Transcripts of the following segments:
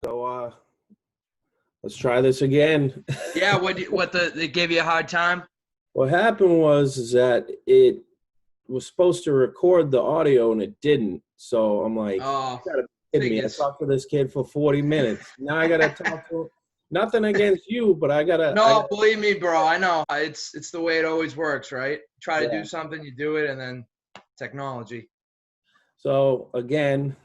So let's try this again. Yeah, they gave you a hard time? What happened was is that it was supposed to record the audio and it didn't. So I'm like, Oh, you gotta be kidding me. I figures. talked to this kid for 40 minutes. Now I gotta talk to him. Nothing against you, but I No, gotta believe me, bro. I know. It's the way it always works, right? Try to yeah. do something, you do it, and then technology. So again,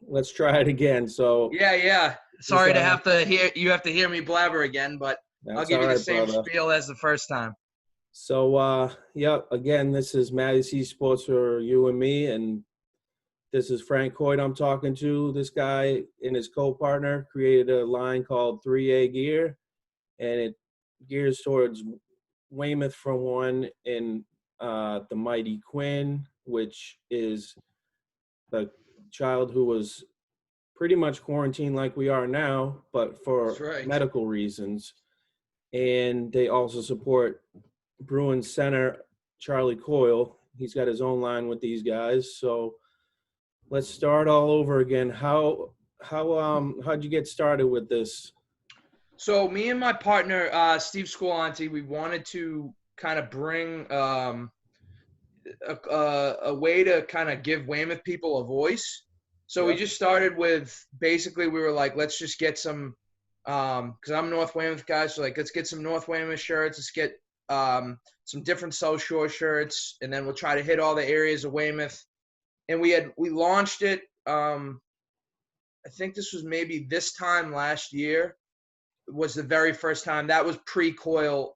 let's try it again. So Yeah. this, Sorry to have to hear me blabber again, but I'll that's give all you the right, same brother. spiel as the first time. So yeah, again, this is Matty C Sports for you and me, and this is Frank Hoyt I'm talking to. This guy and his co-partner created a line called 3A Gear, and it gears towards Weymouth for one, and the Mighty Quinn, which is the child who was pretty much quarantined like we are now, but That's for right. medical reasons. And they also support Bruins center Charlie Coyle. He's got his own line with these guys. So let's start all over again. How'd you get started with this? So me and my partner, Steve Squillanti, we wanted to kind of bring a way to kind of give Weymouth people a voice. So we Yep. just started with basically we were like, let's just get some, because I'm North Weymouth guy, so like let's get some North Weymouth shirts, let's get some different South Shore shirts, and then we'll try to hit all the areas of Weymouth. And we launched it. I think this was maybe this time last year was the very first time. That was pre-COYLE,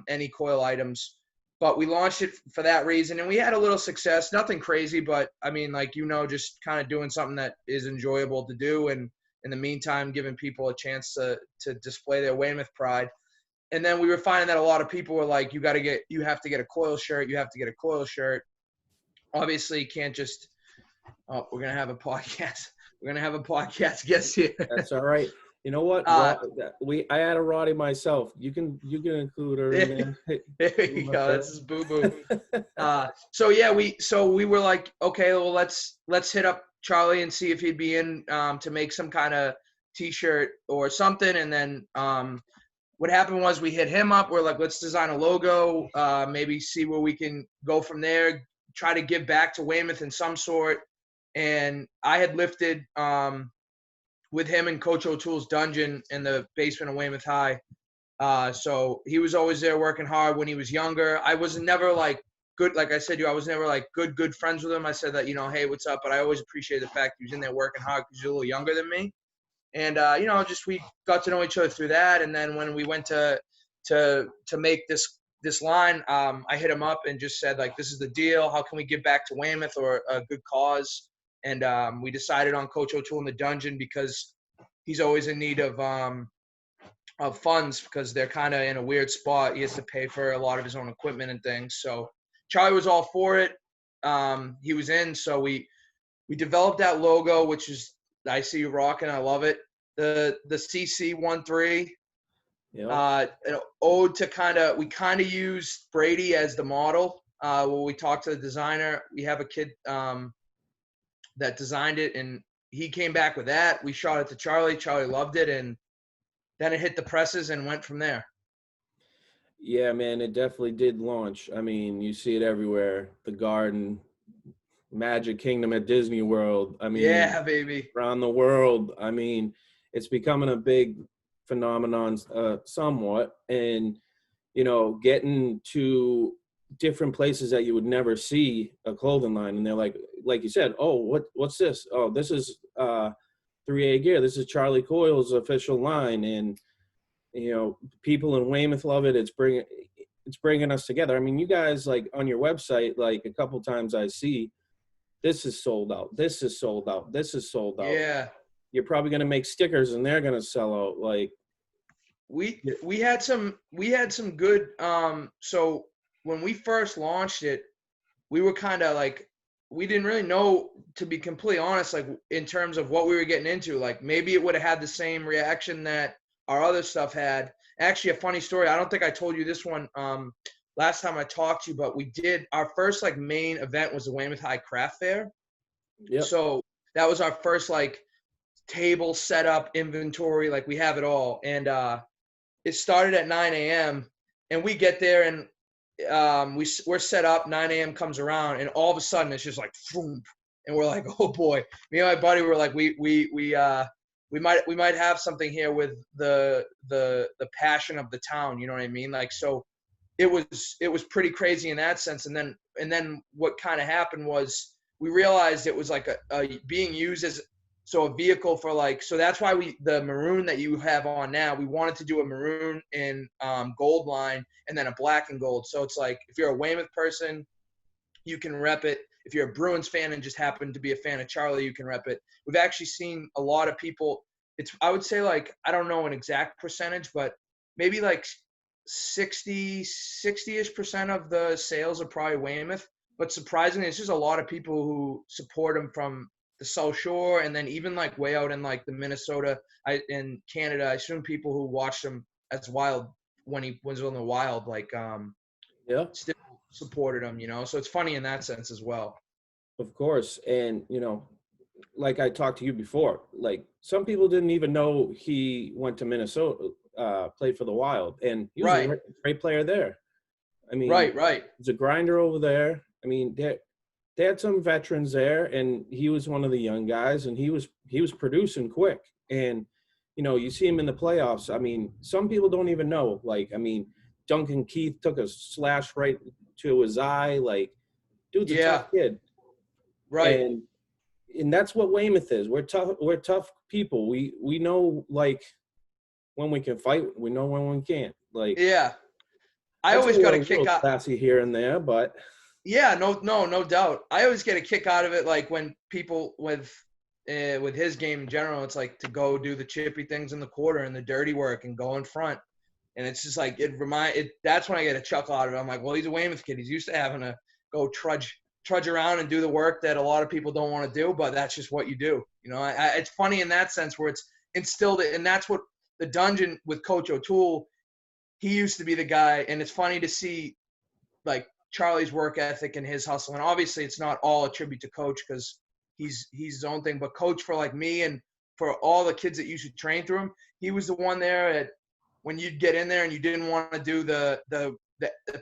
any COYLE items. But we launched it for that reason, and we had a little success. Nothing crazy, but I mean, like, just kind of doing something that is enjoyable to do, and in the meantime, giving people a chance to display their Weymouth pride. And then we were finding that a lot of people were like, you have to get a COYLE shirt. You have to get a COYLE shirt. Obviously, you can't just, we're going to have a podcast. We're going to have a podcast guest here. That's all right. You know what? I had a Roddy myself. You can include her in there. There you go. This is Boo Boo. So yeah, we were like, okay, well let's hit up Charlie and see if he'd be in to make some kind of T-shirt or something. And then what happened was we hit him up. We're like, let's design a logo. Maybe see where we can go from there. Try to give back to Weymouth in some sort. And I had lifted with him in Coach O'Toole's dungeon in the basement of Weymouth High. So he was always there working hard when he was younger. I was never like good, like I said to you, I was never like good friends with him. I said that, hey, what's up? But I always appreciated the fact he was in there working hard because he's a little younger than me. And, just we got to know each other through that. And then when we went to make this line, I hit him up and just said, like, this is the deal. How can we give back to Weymouth or a good cause? And we decided on Coach O'Toole in the dungeon because he's always in need of funds because they're kind of in a weird spot. He has to pay for a lot of his own equipment and things. So Charlie was all for it. He was in. So we developed that logo, which is, I see you rocking. I love it. The CC13. Yeah. An ode to we kind of used Brady as the model. When we talked to the designer, we have a kid that designed it, and he came back with that. We shot it to Charlie. Charlie loved it, and then it hit the presses and went from there. Yeah, man, it definitely did launch. I mean, you see it everywhere. The Garden, Magic Kingdom at Disney World. I mean, yeah, baby. Around the world. I mean, it's becoming a big phenomenon somewhat. And, getting to different places that you would never see a clothing line. And they're like you said, oh, what's this? Oh, this is 3A Gear. This is Charlie Coyle's official line. And, people in Weymouth love it. It's bringing us together. I mean, you guys, like, on your website, like, a couple times I see, this is sold out. This is sold out. This is sold out. Yeah. You're probably going to make stickers and they're going to sell out. Like, we had some good, so when we first launched it, we were kind of like, we didn't really know, to be completely honest, like, in terms of what we were getting into. Like, maybe it would have had the same reaction that our other stuff had. Actually, a funny story. I don't think I told you this one last time I talked to you, but we did our first like main event was the Weymouth High Craft Fair. Yep. So that was our first like table setup, inventory, like we have it all. And it started at 9 a.m. and we get there and we're set up. 9 a.m. comes around and all of a sudden it's just like boom, and we're like, oh boy. Me and my buddy were like, we might have something here with the passion of the town. You know what I mean? Like, so it was pretty crazy in that sense. And then what kind of happened was we realized it was like a being used as a vehicle for like, so that's why the maroon that you have on now, we wanted to do a maroon and gold line and then a black and gold. So it's like, if you're a Weymouth person, you can rep it. If you're a Bruins fan and just happen to be a fan of Charlie, you can rep it. We've actually seen a lot of people. I would say like, I don't know an exact percentage, but maybe like 60-ish% of the sales are probably Weymouth. But surprisingly, it's just a lot of people who support him from the South Shore, and then even like way out in like the Minnesota, in Canada. I assume people who watched him as Wild when he was on the Wild, like Yeah, still supported him, you know. So it's funny in that sense as well. of course. And, like I talked to you before, like some people didn't even know he went to Minnesota, played for the Wild, and he was Right. a great player there. I mean, Right. he's a grinder over there. I mean, they had some veterans there, and he was one of the young guys, and he was producing quick. And you see him in the playoffs. I mean, some people don't even know. Like, I mean, Duncan Keith took a slash right to his eye. Like, dude's a Yeah. tough kid. Right. And that's what Weymouth is. We're tough. We're tough people. We know like when we can fight. We know when we can't. Like, Yeah. I I'd say always we're got a a kick little out. classy here and there, but Yeah, no doubt. I always get a kick out of it, like when people with his game in general, it's like to go do the chippy things in the quarter and the dirty work and go in front, and it's just like That's when I get a chuckle out of it. I'm like, well, he's a Weymouth kid. He's used to having to go trudge around and do the work that a lot of people don't want to do, but that's just what you do. You know, it's funny in that sense where it's instilled, and that's what the dungeon with Coach O'Toole. He used to be the guy, and it's funny to see like Charlie's work ethic and his hustle. And obviously it's not all a tribute to Coach because he's his own thing, but Coach, for like me and for all the kids that used to train through him, he was the one there at when you'd get in there and you didn't want to do the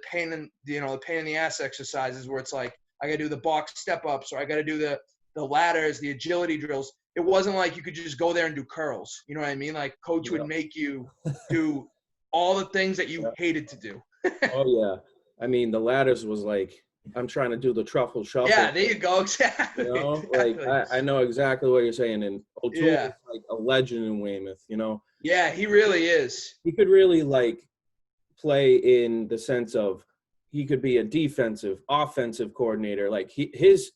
pain in the pain in the ass exercises where it's like I gotta do the box step ups or I gotta do the ladders, the agility drills. It wasn't like you could just go there and do curls. You know what I mean? Like Coach would make you do all the things that you hated to do. oh yeah. I mean, the ladders was like, I'm trying to do the truffle shuffle. Yeah, there you go. Exactly. Like Exactly. I know exactly what you're saying. And O'Toole Yeah. is like a legend in Weymouth. Yeah, he really is. He could really like play in the sense of he could be a defensive, offensive coordinator. Like his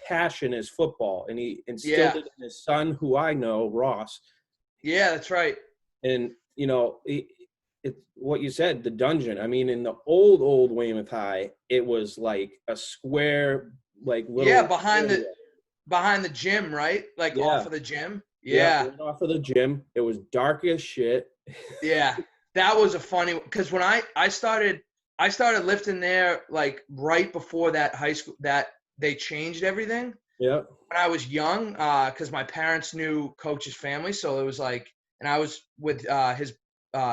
passion is football, and he instilled it in his son, who I know, Ross. Yeah, that's right. And it's what you said, the dungeon. I mean, in the old Weymouth High, it was like a square, like little behind the gym, right? Like off of the gym. Yeah. Off of the gym. It was dark as shit. Yeah. That was a funny because when I started lifting there like right before that high school that they changed everything. Yeah. When I was young, because my parents knew Coach's family, so it was like, and I was with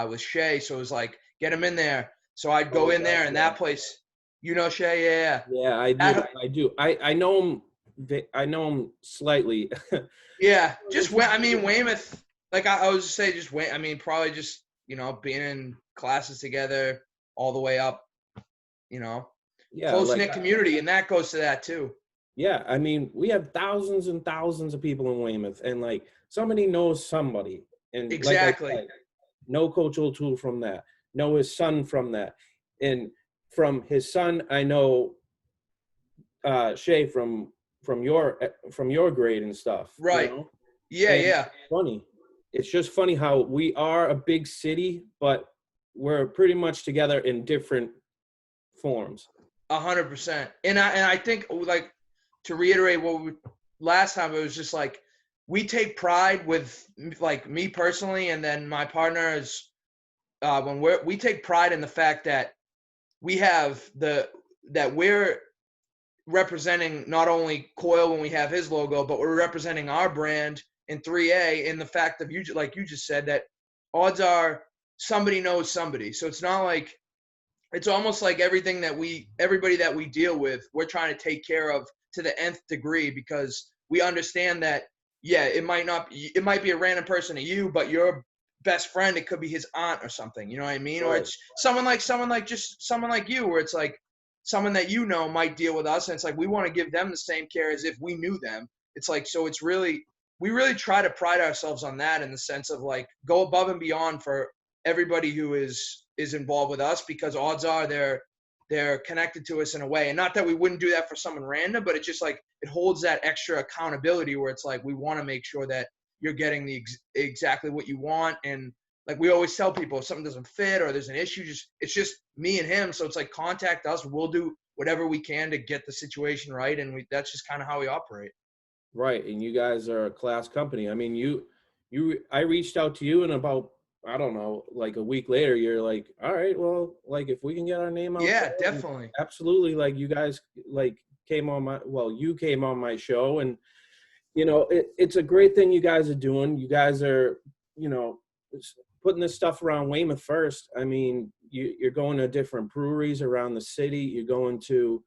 with Shay, so it was like get him in there. So I'd go in there, and that place, Shay, yeah. Yeah, I do. I know him. I know him slightly. Yeah, Weymouth. Like I was just say, probably just being in classes together all the way up. Yeah, close knit community, and that goes to that too. Yeah, I mean, we have thousands and thousands of people in Weymouth, and like somebody knows somebody, and exactly. Like I said, know Coach O'Toole from that, know his son from that, and from his son, I know Shay from your grade and stuff. Right. Yeah, and yeah. It's funny. It's just funny how we are a big city, but we're pretty much together in different forms. 100%. And I think, like, to reiterate last time, it was just like we take pride with, like, me personally, and then my partner is when we take pride in the fact that we have that we're representing not only COYLE when we have his logo, but we're representing our brand in 3A, in the fact of like you just said, that odds are somebody knows somebody. So it's not like, it's almost like everybody that we deal with, we're trying to take care of to the nth degree, because we understand that, yeah, it might be a random person to you, but your best friend, it could be his aunt or something, you know what I mean? Or Right. it's someone like you, where it's like someone that you know might deal with us, and it's like we want to give them the same care as if we knew them. It's like, so it's really, we really try to pride ourselves on that, in the sense of like, go above and beyond for everybody who is involved with us, because odds are they're connected to us in a way. And not that we wouldn't do that for someone random, but it's just like, it holds that extra accountability, where it's like, we want to make sure that you're getting exactly what you want. And like we always tell people, if something doesn't fit or there's an issue, it's just me and him. So it's like, contact us. We'll do whatever we can to get the situation right. And that's just kind of how we operate. Right. And you guys are a class company. I mean, I reached out to you, and about, I don't know, like a week later, you're like, all right, well, like if we can get our name out Yeah, there, definitely. absolutely. Like you guys like you came on my show, and it's a great thing you guys are doing. You guys are, putting this stuff around Weymouth first. I mean, you're going to different breweries around the city. You're going to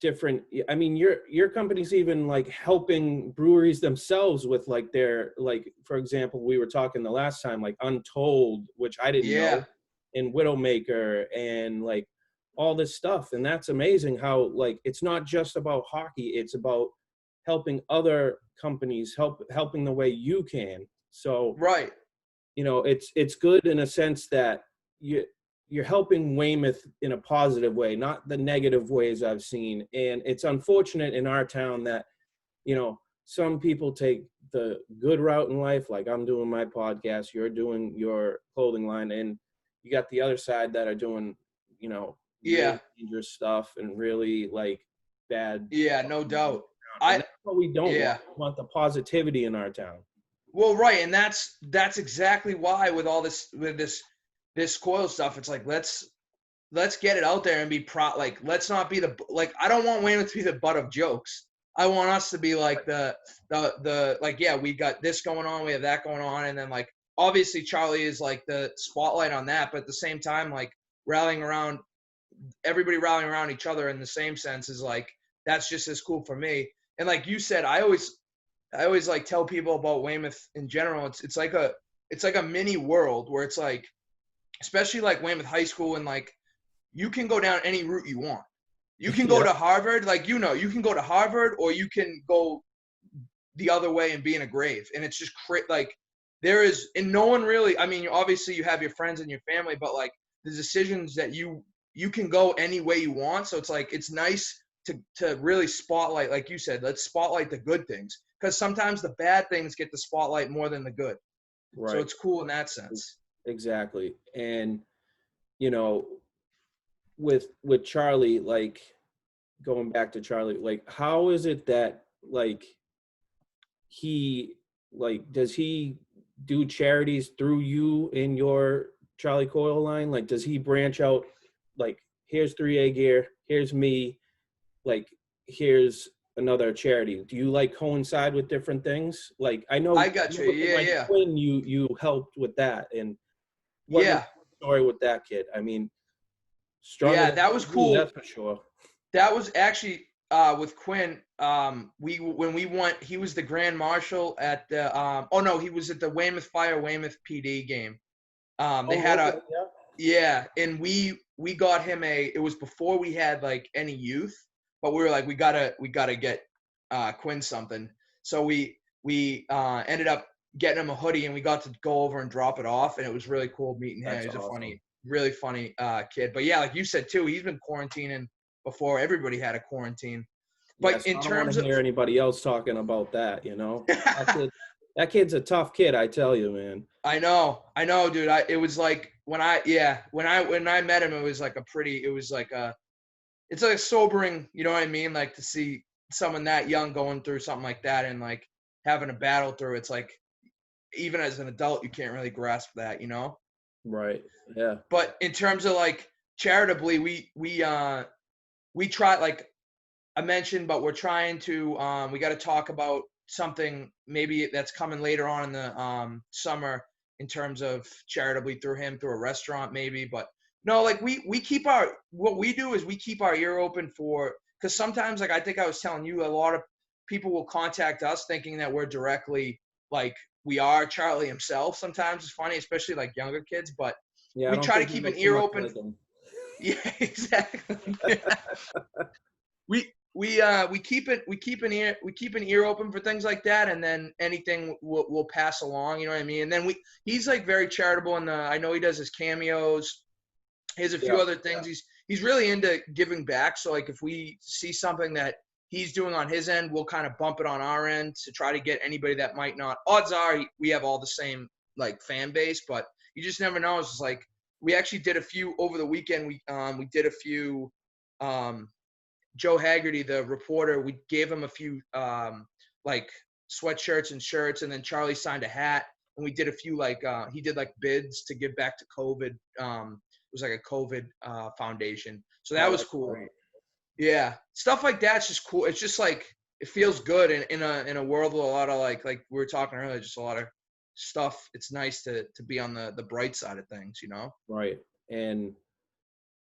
different, I mean, your company's even like helping breweries themselves with like their, like, for example, we were talking the last time, like Untold, which I didn't know, Yeah. and Widowmaker, and like all this stuff. And that's amazing how, like, it's not just about hockey, it's about helping other companies, helping the way you can. So Right. it's good in a sense that you're helping Weymouth in a positive way, not the negative ways I've seen. And it's unfortunate in our town that, some people take the good route in life, like I'm doing my podcast, you're doing your clothing line, and you got the other side that are doing, Yeah. really dangerous stuff and really like bad. Yeah, no doubt. And that's what we don't want. Yeah. We want the positivity in our town. Well, right, and that's exactly why with all this, with this COYLE stuff, it's like, let's get it out there and be proud. Like, let's not be like, I don't want Weymouth to be the butt of jokes. I want us to be like the like, yeah, we got this going on, we have that going on, and then like obviously Charlie is like the spotlight on that, but at the same time, like everybody rallying around each other in the same sense is like, that's just as cool for me. And like you said, I always like tell people about Weymouth in general. It's like a mini world, where it's like, especially like Weymouth High School, and like you can go down any route you want. You can go Yeah. to Harvard, like, you can go to Harvard, or you can go the other way and be in a grave. And it's just like, and no one really, I mean, obviously you have your friends and your family, but like the decisions that you can go any way you want. So it's like, it's nice to really spotlight, like you said, let's spotlight the good things, because sometimes the bad things get the spotlight more than the good. Right. So it's cool in that sense. Exactly. And, with Charlie, like going back to Charlie, like, how is it that like does he do charities through you in your Charlie Coyle line? Like, does he branch out, like, here's 3A gear, here's me, like, here's another charity? Do you like coincide with different things? Like, I know I got you. Yeah, like yeah. Quinn, you helped with that, and what was Yeah. the story with that kid? I mean, stronger Yeah, than that was you, cool. that's for sure. That was actually with Quinn. When we went, he was the grand marshal at the oh no, he was at the Weymouth Fire Weymouth PD game. They had Okay, yeah. and we got him it was before we had like any youth, but we were like, we gotta get Quinn something. So we ended up getting him a hoodie, and we got to go over and drop it off, and it was really cool meeting him. That's He's awesome. really funny kid. But yeah, like you said too, he's been quarantining before everybody had a quarantine. But in I don't want terms to of hear anybody else talking about that, that kid's a tough kid, I tell you, man. I know, dude. It was like when I met him, it was like it's like a sobering, you know what I mean? Like to see someone that young going through something like that, and like having a battle through. It's like, even as an adult, you can't really grasp that, you know? Right. Yeah. But in terms of like charitably, we try, like I mentioned, but we're trying to we got to talk about something maybe that's coming later on in the summer in terms of charitably through him, through a restaurant maybe. But no, like we keep what we do is we keep our ear open for, because sometimes, like I think I was telling you, a lot of people will contact us thinking that we're directly, like we are Charlie himself. Sometimes it's funny, especially like younger kids, but Yeah, I we don't try to think you keep an look too ear much open. like him. Yeah, exactly. We keep an ear open for things like that, and then anything we'll pass along, you know what I mean? And then he's like very charitable, and I know he does his cameos. He has a few Yeah, other things. He's really into giving back. So like if we see something that he's doing on his end, we'll kind of bump it on our end to try to get anybody that might not. Odds are we have all the same like fan base, but you just never know. It's just like we actually did a few over the weekend. We did a few. Joe Haggerty, the reporter, we gave him a few like sweatshirts and shirts, and then Charlie signed a hat, and we did a few like he did like bids to give back to COVID. It was like a COVID foundation, so that oh, was that's cool. great. Yeah, stuff like that's just cool. It's just like it feels good in a world with a lot of like we were talking earlier, just a lot of stuff. It's nice to be on the bright side of things, you know. Right. And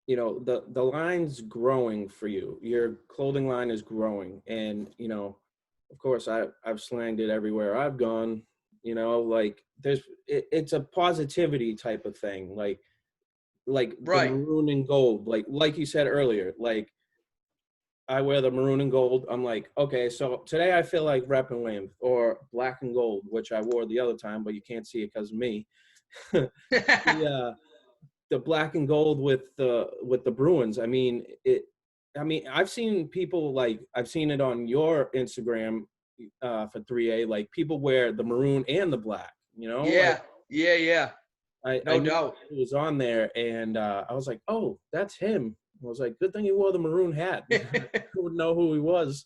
the line's growing for you. Your clothing line is growing, and of course I've slanged it everywhere I've gone. Like it's a positivity type of thing. Like the Right. maroon and gold, like you said earlier, like I wear the maroon and gold. I'm like, okay, so today I feel like repping Weymouth, or black and gold, which I wore the other time, but you can't see it because of me. The black and gold with the Bruins. I mean, I've seen people, like I've seen it on your Instagram for 3A, like people wear the maroon and the black, like Yeah. Yeah. I No knew doubt. it was on there, and I was like, oh, that's him. I was like, good thing he wore the maroon hat. I wouldn't know who he was.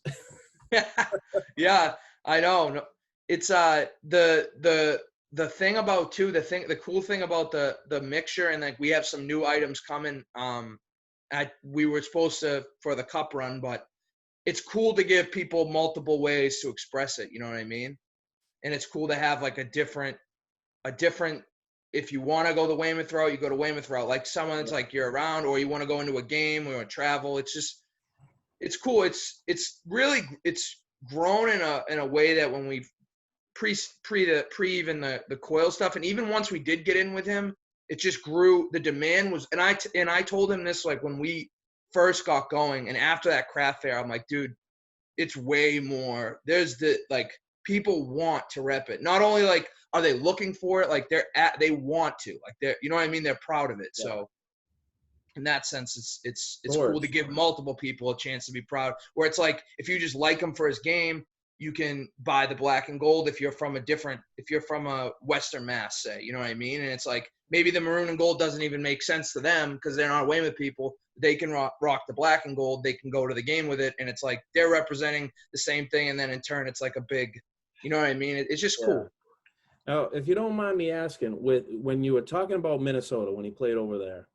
Yeah, I know. It's the thing about too, the cool thing about the mixture, and like we have some new items coming. We were supposed to for the cup run, but it's cool to give people multiple ways to express it. You know what I mean? And it's cool to have like a different. If you want to go the Weymouth route, you go to Weymouth route. Like someone's like you're around, or you want to go into a game, or travel. It's cool. It's really grown in a way that when we pre even the COYLE stuff, and even once we did get in with him, it just grew. The demand was, and I told him this like when we first got going, and after that craft fair, I'm like, dude, it's way more. There's like people want to rep it. Not only like are they looking for it, like they want to, like you know what I mean. They're proud of it. Yeah, of So in that sense, it's cool to course. give multiple people a chance to be proud. Where it's like if you just like him for his game, you can buy the black and gold if you're from a Western Mass, say, you know what I mean? And it's like maybe the maroon and gold doesn't even make sense to them because they're not Weymouth people. They can rock the black and gold. They can go to the game with it, and it's like they're representing the same thing. And then in turn, it's like a big, you know what I mean? It's just Yeah. cool. Now, if you don't mind me asking, when you were talking about Minnesota when he played over there,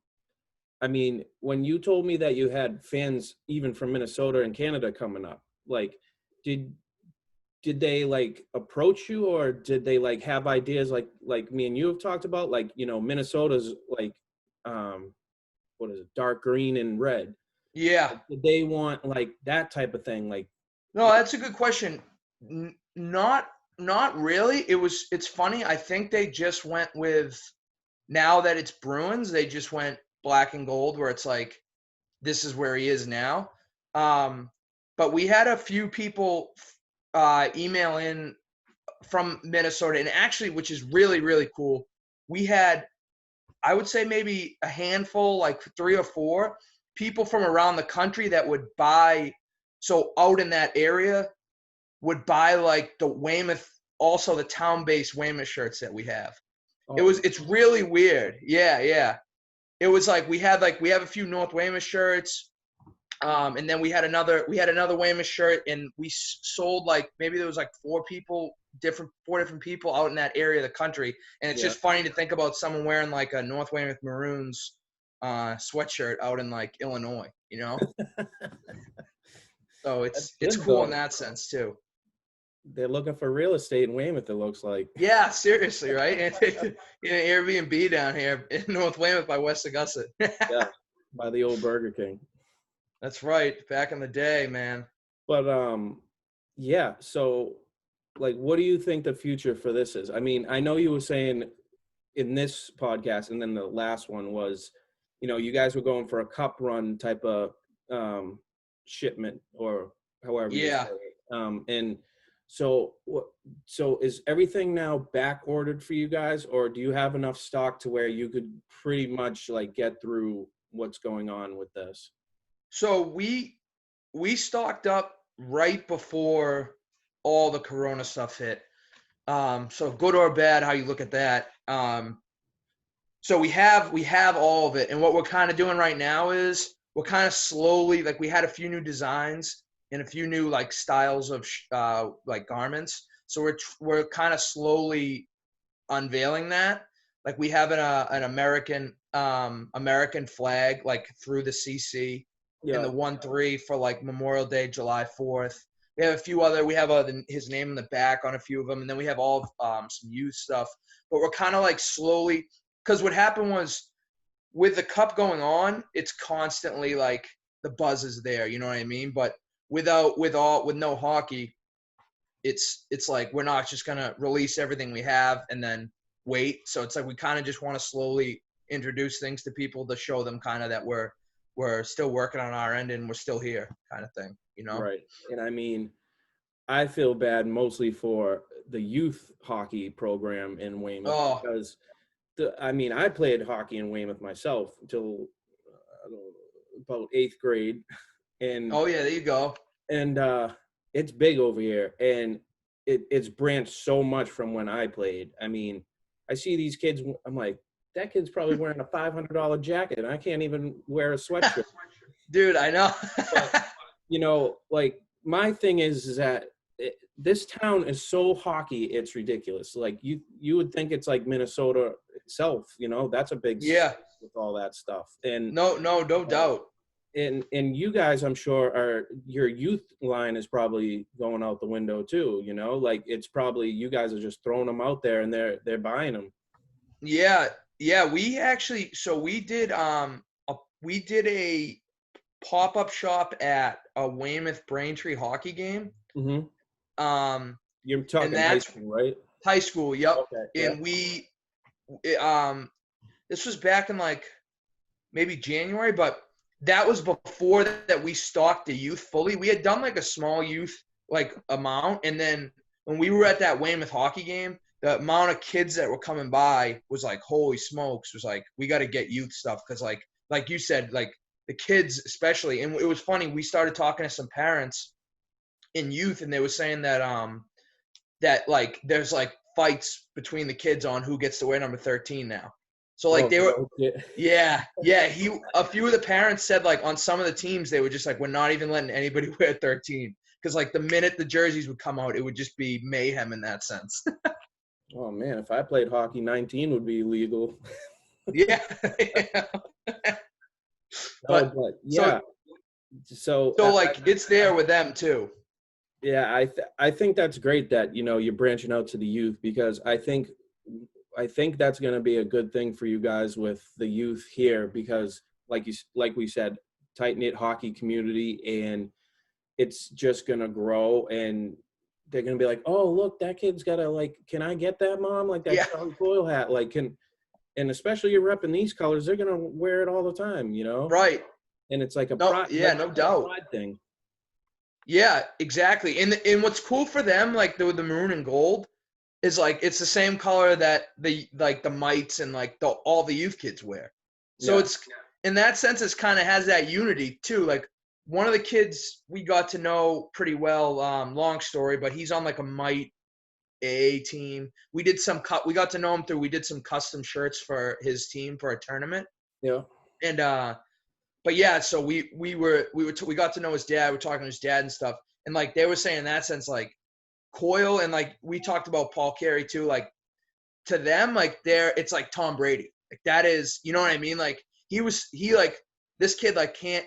I mean, when you told me that you had fans even from Minnesota and Canada coming up, like, did they like approach you, or did they like have ideas like me and you have talked about, like, Minnesota's like, what is it, dark green and red? Yeah. Like, did they want like that type of thing? Like, No, that's a good question. Not really. It's funny. I think they just went with, now that it's Bruins, they just went black and gold, where it's like this is where he is now. But we had a few people email in from Minnesota, and actually, which is really really cool. We had, I would say, maybe a handful, like 3 or 4 people from around the country that would buy. So out in that area, would buy like the Weymouth, also the town-based Weymouth shirts that we have. oh, It's really weird. Yeah, yeah. It was like we have a few North Weymouth shirts, and then we had another Weymouth shirt, and we sold like maybe there was like 4 different people out in that area of the country, and it's yeah, just funny to think about someone wearing like a North Weymouth Maroons sweatshirt out in like Illinois, you know. So that's it's good cool in though. that sense too. they're looking for real estate in Weymouth, it looks like. Yeah, seriously, right? And an Airbnb down here in North Weymouth by West Augusta. Yeah, by the old Burger King. That's right. Back in the day, man. But yeah, so like what do you think the future for this is? I mean, I know you were saying in this podcast and then the last one was, you know, you guys were going for a cup run type of shipment or however you say Yeah. it. And so so is everything now back ordered for you guys, or do you have enough stock to where you could pretty much like get through what's going on with this? So we stocked up right before all the Corona stuff hit. So good or bad, how you look at that. So we have all of it, and what we're kind of doing right now is we're kind of slowly, like, we had a few new designs and a few new like styles of like garments. So we're kind of slowly unveiling that. Like we have an American flag like through the CC, and Yeah. the 1-3 for like Memorial Day, July 4th. We have a few other. We have his name in the back on a few of them, and then we have all some youth stuff. But we're kind of like slowly, because what happened was with the cup going on, it's constantly like the buzz is there. You know what I mean? But with no hockey, it's like we're not just gonna release everything we have and then wait. So it's like we kind of just want to slowly introduce things to people to show them kind of that we're still working on our end and we're still here, kind of thing, you know? Right. And I mean, I feel bad mostly for the youth hockey program in Weymouth Oh, because I mean, I played hockey in Weymouth myself until I don't know, about 8th grade, and oh yeah, there you go. and it's big over here, and it's branched so much from when I played. I mean, I see these kids, I'm like, that kid's probably wearing a $500 jacket, and I can't even wear a sweatshirt. Dude, I know. But you know, like my thing is that this town is so hockey, it's ridiculous. Like you would think it's like Minnesota itself, you know, that's a big Yeah. state with all that stuff. And No doubt. and you guys, I'm sure, are your youth line is probably going out the window too. You know, like it's probably you guys are just throwing them out there and they're buying them. Yeah. Yeah, we actually, so we did a pop-up shop at a Weymouth Braintree hockey game. Mm-hmm. Um, You're talking and high that's school, right? high school. Yep. Okay. Yeah. And this was back in like maybe January, but that was before that we stocked the youth fully. We had done like a small youth like amount, and then when we were at that Weymouth hockey game, the amount of kids that were coming by was like, holy smokes, was like, we got to get youth stuff, because like you said, like the kids especially. And it was funny, we started talking to some parents in youth, and they were saying that that like there's like fights between the kids on who gets to wear number 13 now. So like they were, yeah. A few of the parents said like on some of the teams they were just like, we're not even letting anybody wear 13, because like the minute the jerseys would come out, it would just be mayhem in that sense. Oh man, if I played hockey, 19 would be illegal. Yeah. But yeah. So like it's there with them too. Yeah, I think that's great that, you know, you're branching out to the youth, because I think that's going to be a good thing for you guys with the youth here, because like we said, tight knit hockey community, and it's just going to grow, and they're going to be like, oh look, that kid's got a, like, can I get that, mom? Like that Charlie Coyle hat, like and especially you're repping these colors, they're going to wear it all the time, you know? Right. And it's like a no doubt pride thing. Yeah, exactly. And what's cool for them, like the maroon and gold, is like it's the same color that the mites and like all the youth kids wear. So it's in that sense, it's kind of has that unity too. Like one of the kids we got to know pretty well, long story, but he's on like a mite AA team. We did we got to know him through, we did some custom shirts for his team for a tournament. Yeah. And but yeah, so we got to know his dad. We're talking to his dad and stuff, and like they were saying in that sense, like Coyle, and like we talked about Paul Carey too. Like to them, like it's like Tom Brady. Like that is, you know what I mean? Like he like this kid like can't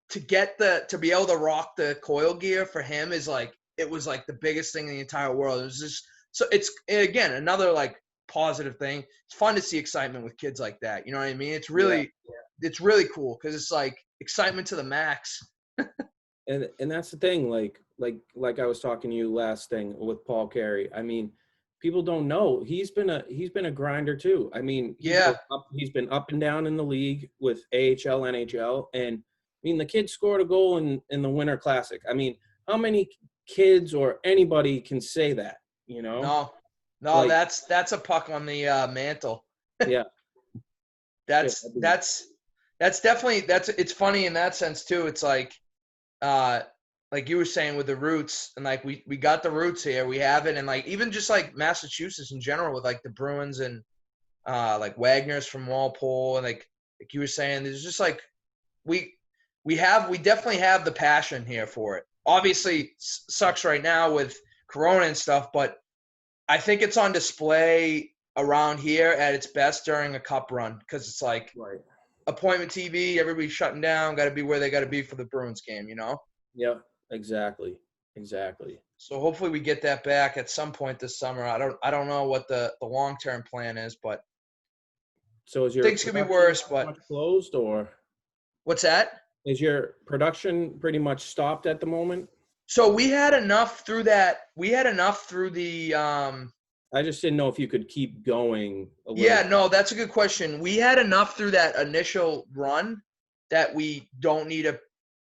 to be able to rock the Coyle gear for him is like it was like the biggest thing in the entire world. It was just so it's again another like positive thing. It's fun to see excitement with kids like that. You know what I mean? Yeah. It's really cool because it's like excitement to the max. And that's the thing, like I was talking to you last thing with Paul Carey. I mean, people don't know he's been a grinder too. I mean, Yeah. he's been up and down in the league with AHL, NHL, and I mean the kid scored a goal in the Winter Classic. I mean, how many kids or anybody can say that? You know, No, no, like that's a puck on the mantle. yeah, shit. That's definitely it's funny in that sense too. It's uh like you were saying with the roots and like we got the roots here. We have it and like even just like Massachusetts in general with like the Bruins and like Wagner's from Walpole and like you were saying, there's just like we we definitely have the passion here for it. Obviously sucks right now with Corona and stuff, but I think it's on display around here at its best during a cup run because it's like Right. appointment TV, everybody's shutting down, got to be where they got to be for the Bruins game, you know? Yeah, exactly. Exactly. So hopefully we get that back at some point this summer. I don't know what the long-term plan is, but So is your things could be production worse, pretty but much closed, or what's that? is your production pretty much stopped at the moment? So we had enough through that. We had enough through the I just didn't know if you could keep going a yeah, little. no, that's a good question. We had enough through that initial run that we don't need to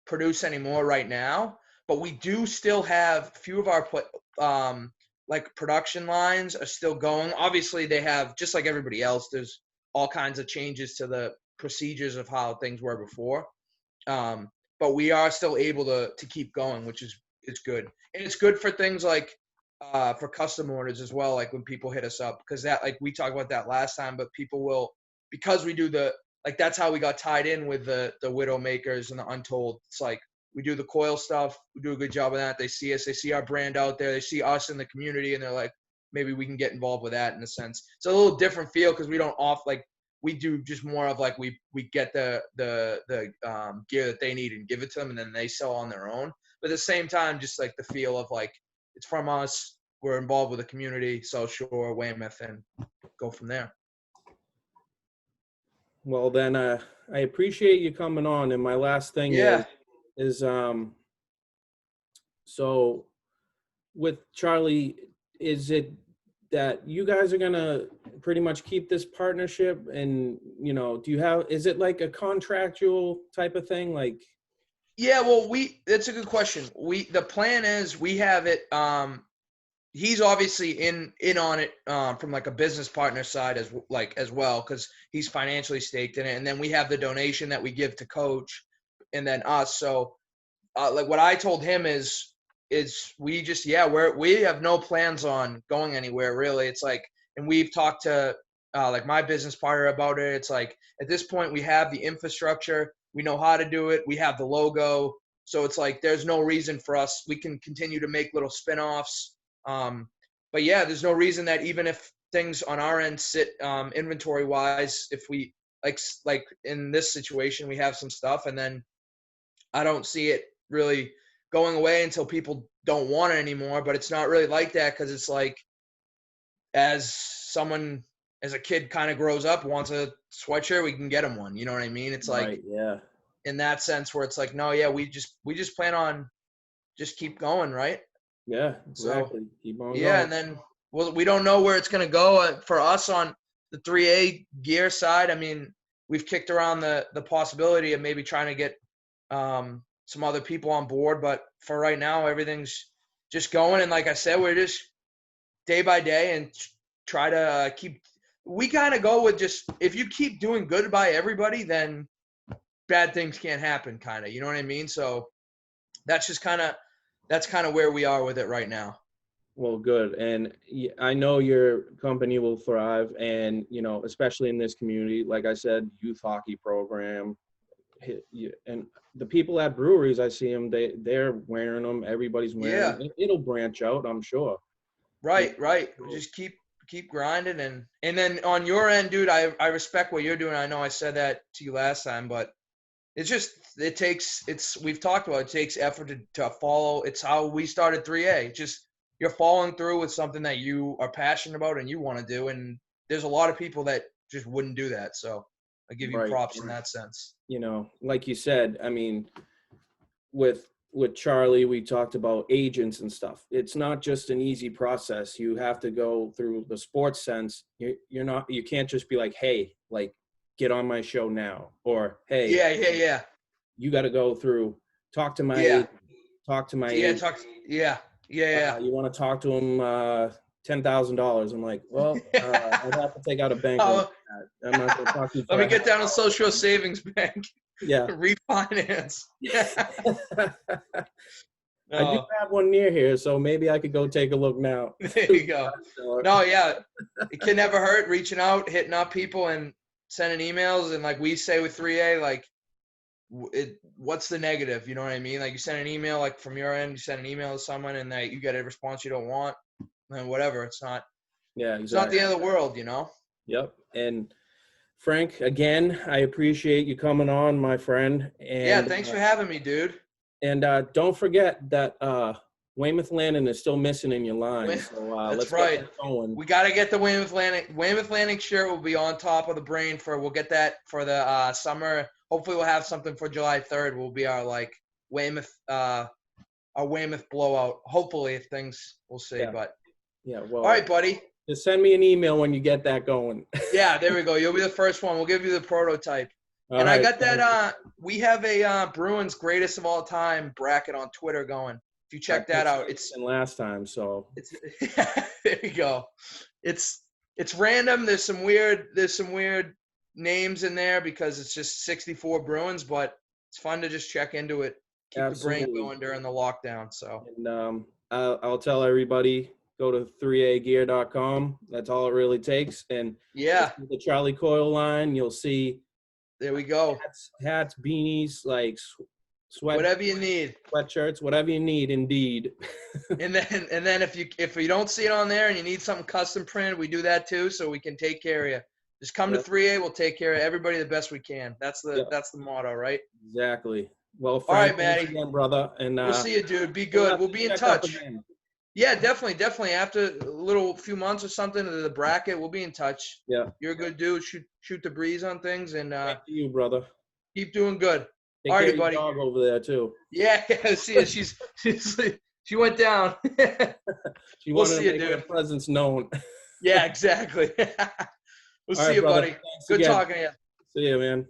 produce anymore right now, but we do still have a few of our like production lines are still going. Obviously, they have just like everybody else. There's all kinds of changes to the procedures of how things were before, but we are still able to keep going, which is it's good, and it's good for things like for custom orders as well. Like when people hit us up, because that like we talked about that last time, but people will because we do the like that's how we got tied in with the Widowmakers and the Untold. It's like we do the COYLE stuff. We do a good job of that. They see us. They see our brand out there. They see us in the community, and they're like, maybe we can get involved with that in a sense. It's a little different feel because we don't off like we do just more of like we get the gear that they need and give it to them, and then they sell on their own. But at the same time, just like the feel of like it's from us. We're involved with the community, South Shore, Weymouth, and go from there. Well, then I appreciate you coming on. And my last thing Yeah. is so with Charlie, is it that you guys are gonna pretty much keep this partnership? And do you have, is it like a contractual type of thing? Like, Yeah, well, that's a good question. The plan is we have it. He's obviously in on it from like a business partner side as well because he's financially staked in it, and then we have the donation that we give to Coach, and then us. So like what I told him is we just we have no plans on going anywhere really. It's like, and we've talked to like my business partner about it. It's like at this point we have the infrastructure, we know how to do it, we have the logo, so it's like there's no reason for us. We can continue to make little spin-offs, but yeah, there's no reason that even if things on our end sit inventory wise, if we like in this situation we have some stuff and then I don't see it really going away until people don't want it anymore. But it's not really like that because it's like as a kid kind of grows up, wants a sweatshirt, we can get him one. You know what I mean? It's like right, yeah, in that sense where it's like, no, yeah, we just plan on just keep going, right? yeah, So exactly. Keep on yeah, going. and then we don't know where it's gonna go for us on the 3A gear side. I mean, we've kicked around the possibility of maybe trying to get some other people on board, but for right now, everything's just going. And like I said, we're just day by day and try to keep. We kind of go with just if you keep doing good by everybody, then bad things can't happen. Kind of, you know what I mean? So that's just that's kind of where we are with it right now. Well, good. And I know your company will thrive, and especially in this community, like I said, youth hockey program, and the people at breweries, I see them, they're wearing them, everybody's wearing Yeah. them. It'll branch out, I'm sure. Right. Just keep grinding and then on your end, dude, I respect what you're doing. I know I said that to you last time, but It's just we've talked about it, takes effort to follow. It's how we started 3A. Just you're following through with something that you are passionate about and you want to do. And there's a lot of people that just wouldn't do that. So I give you Right. props in that sense. You know, like you said, I mean, with Charlie, we talked about agents and stuff. It's not just an easy process. You have to go through the sports sense. You can't just be like, hey, like, get on my show now, or hey, Yeah. you got to go through, talk to my Yeah. agent, talk to my Yeah. agent. Yeah. You want to talk to him $10,000. I'm like, well, I'd have to take out a bank loan. Oh, I'm not going to talk to you for let me a get down to $100. Social Savings Bank. Yeah. Refinance. I do No, have one near here, so maybe I could go take a look now. there you go. No, yeah, it can never hurt reaching out, hitting up people, and sending emails. And like we say with 3A, like, what's the negative? You know what I mean? Like you send an email, like from your end, you send an email to someone, and you get a response you don't want, then whatever. It's not. Yeah, It's not exactly. the end of the world, you know. Yep. And Frank, again, I appreciate you coming on, my friend. And Yeah, thanks for having me, dude. And don't forget that Weymouth Landing is still missing in your line. So That's let's right. get that going. We got to get the Weymouth Landing shirt will be on top of the brain we'll get that for the summer. Hopefully we'll have something for July 3rd. Will be our like Weymouth our Weymouth blowout. Hopefully if things we'll see. Yeah. But Yeah, well, all right, buddy. Just send me an email when you get that going. Yeah, there we go. You'll be the first one. We'll give you the prototype. All and right. I got that we have a Bruins greatest of all time bracket on Twitter going. If you check that out, it's last time, so it's there you go. It's random. There's some weird names in there because it's just 64 Bruins, but it's fun to just check into it, keep the brain going during the lockdown. So and I'll tell everybody, go to 3agear.com. That's all it really takes. And yeah, the Charlie COYLE line, you'll see. There we go. Hats, beanies, like whatever you need, sweatshirts, whatever you need, indeed. and then if you don't see it on there and you need something custom printed, we do that too, so we can take care of you. Just come to 3A. We'll take care of everybody the best we can. That's the motto, right? Exactly. Well, Frank, all right, Matty. Again, brother, and we'll see you, dude. Be good. We'll be in touch. Yeah, definitely. After a few months or something of the bracket, we'll be in touch. Yeah. You're a good dude. Shoot the breeze on things, and thank you, brother. Keep doing good. Take care of your dog over there too. Yeah, see her. She went down. She wanted to make her presence known. Yeah, exactly. We'll see you, brother. buddy. Thanks Good again. talking to you. See you, man.